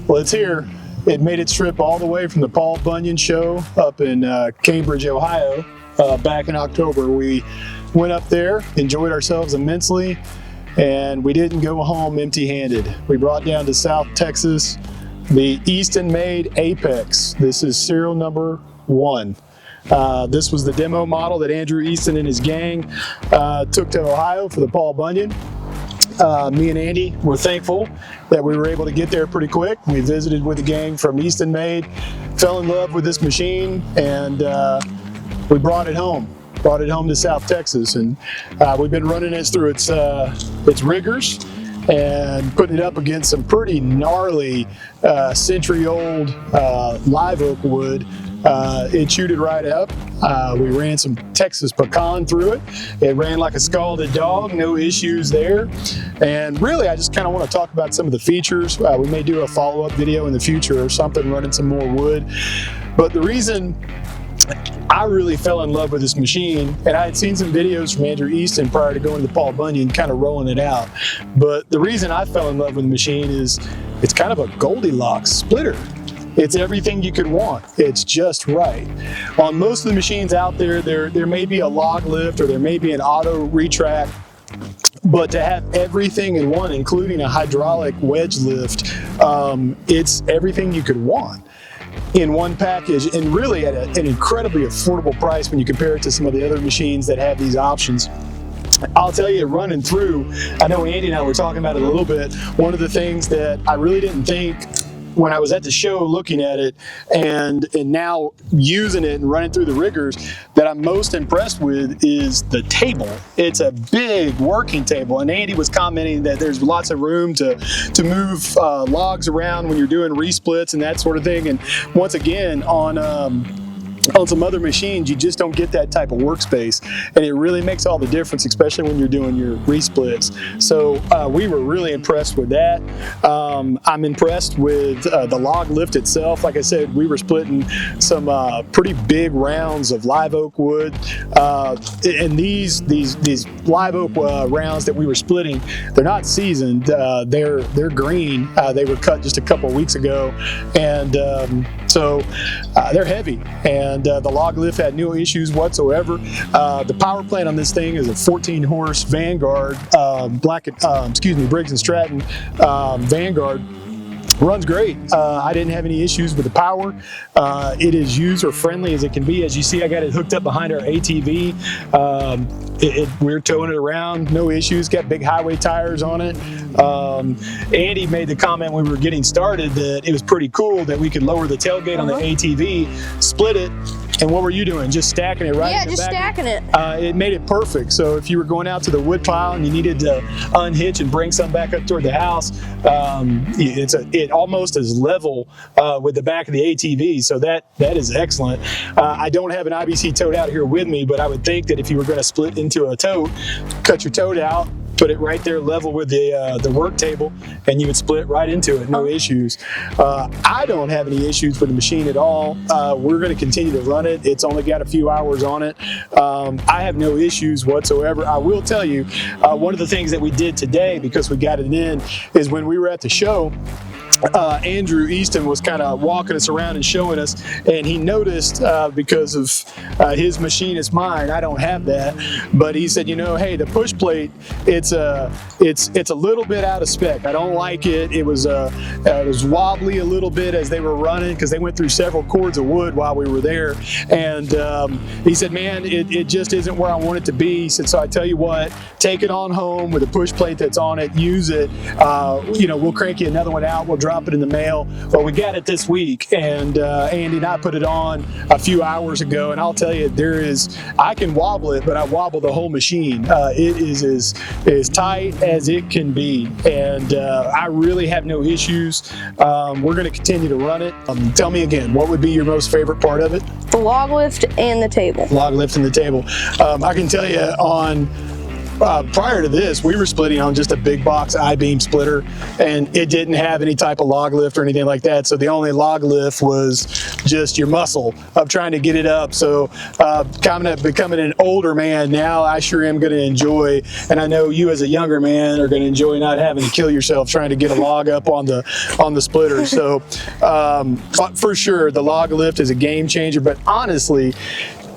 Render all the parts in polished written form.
Well, it's here. It made its trip all the way from the Paul Bunyan Show up in Cambridge, Ohio, back in October. We went up there, enjoyed ourselves immensely, and we didn't go home empty-handed. We brought down to South Texas the Eastonmade APEX. This is serial number 1. This was the demo model that Andrew Easton and his gang took to Ohio for the Paul Bunyan. Me and Andy were thankful that we were able to get there pretty quick. We visited with the gang from Eastonmade, fell in love with this machine, and we brought it home. Brought it home to South Texas, and we've been running this through its rigors and putting it up against some pretty gnarly century-old live oak wood. It chewed it right up. We ran some Texas pecan through it. It ran like a scalded dog, no issues there. And really, I just kind of want to talk about some of the features. We may do a follow-up video in the future or something, running some more wood. But the reason I really fell in love with this machine, and I had seen some videos from Andrew Easton prior to going to Paul Bunyan, kind of rolling it out. But the reason I fell in love with the machine is it's kind of a Goldilocks splitter. It's everything you could want. It's just right. On most of the machines out there, there may be a log lift or there may be an auto retract, but to have everything in one, including a hydraulic wedge lift, it's everything you could want in one package, and really at an incredibly affordable price when you compare it to some of the other machines that have these options. I'll tell you, running through, I know Andy and I were talking about it a little bit, one of the things that I really didn't think when I was at the show looking at it and now using it and running through the rigors, that I'm most impressed with is the table. It's a big working table, and Andy was commenting that there's lots of room to move logs around when you're doing resplits and that sort of thing. And once again, on some other machines, you just don't get that type of workspace, and it really makes all the difference, especially when you're doing your resplits. So we were really impressed with that. I'm impressed with the log lift itself. Like I said, we were splitting some pretty big rounds of live oak wood, and these live oak rounds that we were splitting, they're not seasoned. They're green. They were cut just a couple weeks ago, and so they're heavy. And the log lift had no issues whatsoever. The power plant on this thing is a 14-horse Vanguard, Briggs and Stratton Vanguard. Runs great. I didn't have any issues with the power. It is user friendly as it can be. As you see, I got it hooked up behind our ATV. We're towing it around, no issues. Got big highway tires on it. Andy made the comment when we were getting started that it was pretty cool that we could lower the tailgate on the ATV, split it, and what were you doing? Just stacking it right in the back? Yeah, just stacking it. It made it perfect. So if you were going out to the wood pile and you needed to unhitch and bring some back up toward the house, it almost is level with the back of the ATV. So that is excellent. I don't have an IBC tote out here with me, but I would think that if you were going to split into a tote, cut your tote out, put it right there level with the work table, and you would split right into it, no issues. I don't have any issues with the machine at all. We're going to continue to run it. It's only got a few hours on it. I have no issues whatsoever. I will tell you, one of the things that we did today, because we got it in, is when we were at the show, Andrew Easton was kind of walking us around and showing us, and he noticed because of his machine is mine, I don't have that, but he said, you know, hey, the push plate, it's a little bit out of spec. I don't like it. It was wobbly a little bit as they were running because they went through several cords of wood while we were there, and he said, man, it just isn't where I want it to be. He said, so I tell you what, take it on home with a push plate that's on it, use it. We'll crank you another one out. We'll drop it in the mail. Well, we got it this week, and Andy and I put it on a few hours ago, and I'll tell you, I can wobble it, but I wobble the whole machine. It is as tight as it can be, and I really have no issues. We're going to continue to run it. Tell me again, what would be your most favorite part of it? The log lift and the table. Log lift and the table. I can tell you prior to this, we were splitting on just a big box I-beam splitter, and it didn't have any type of log lift or anything like that. So the only log lift was just your muscle of trying to get it up. So kind of becoming an older man now, I sure am going to enjoy, and I know you as a younger man are going to enjoy not having to kill yourself trying to get a log up on the splitter. So for sure, the log lift is a game changer. But honestly,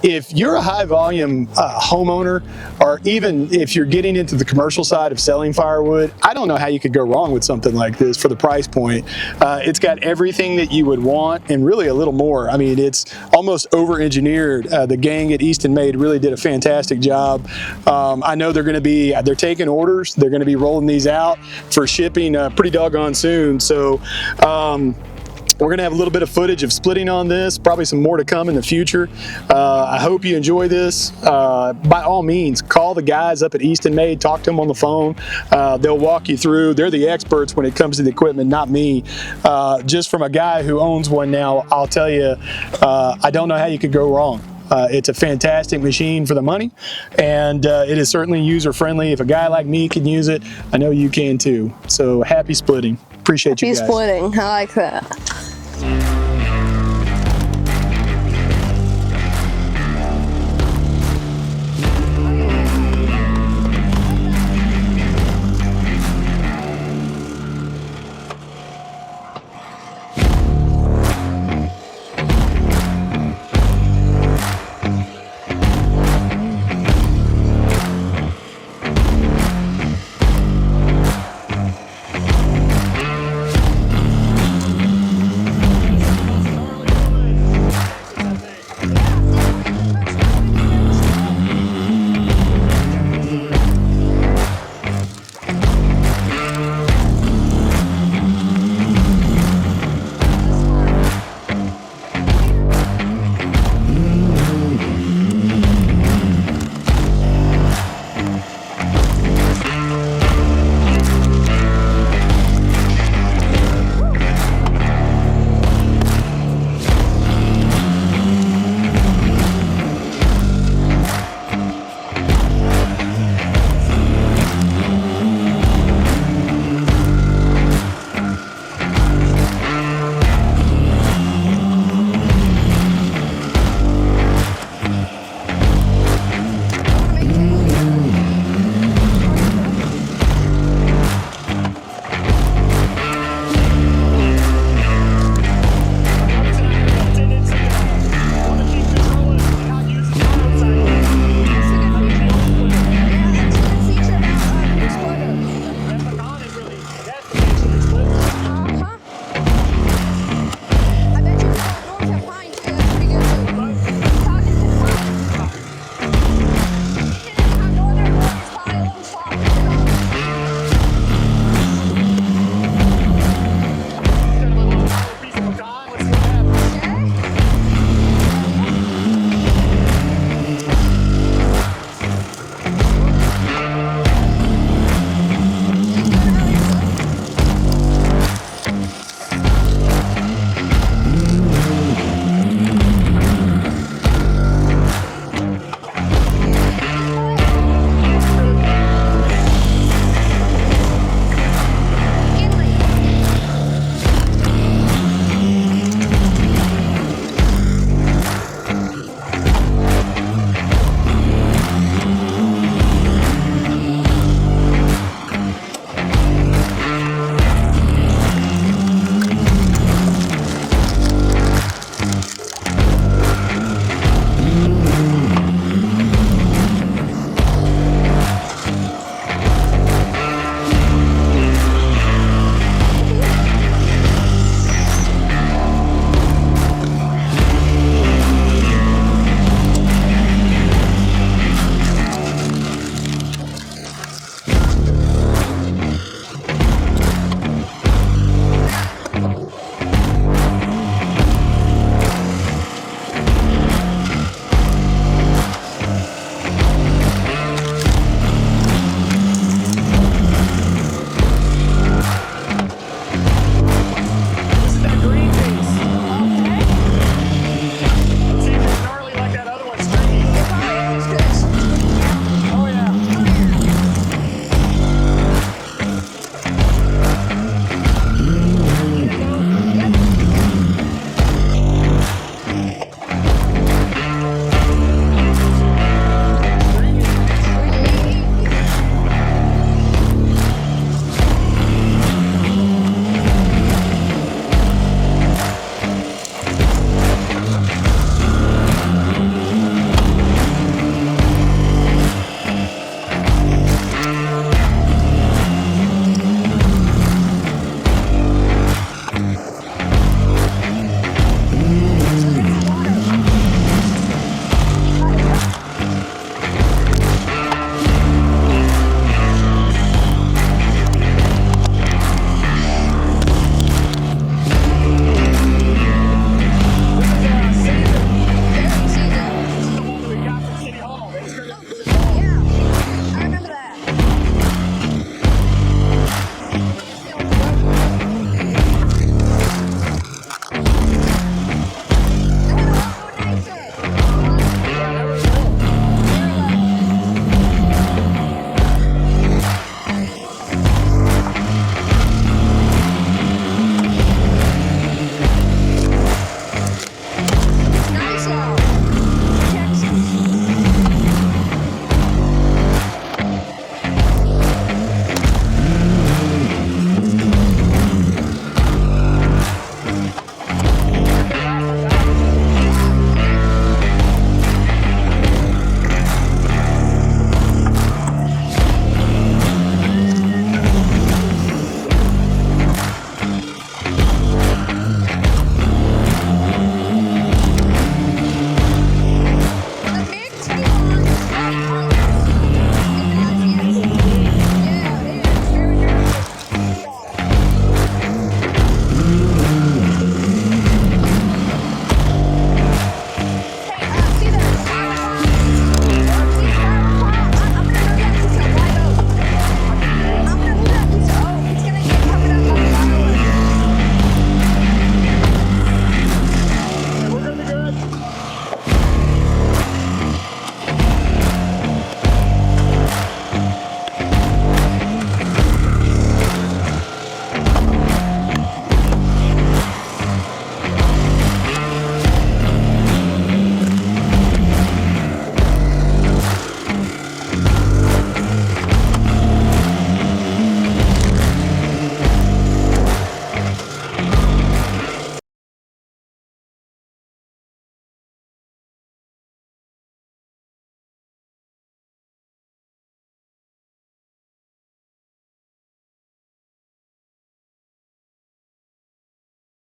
if you're a high volume homeowner, or even if you're getting into the commercial side of selling firewood, I don't know how you could go wrong with something like this for the price point. It's got everything that you would want and really a little more. I mean, it's almost over-engineered. The gang at Eastonmade really did a fantastic job. I know they're taking orders. They're going to be rolling these out for shipping pretty doggone soon. So we're going to have a little bit of footage of splitting on this, probably some more to come in the future. I hope you enjoy this. By all means, call the guys up at Eastonmade, talk to them on the phone. They'll walk you through. They're the experts when it comes to the equipment, not me. Just from a guy who owns one now, I'll tell you, I don't know how you could go wrong. It's a fantastic machine for the money, and it is certainly user-friendly. If a guy like me can use it, I know you can too. So happy splitting. Appreciate you guys. Happy splitting. I like that.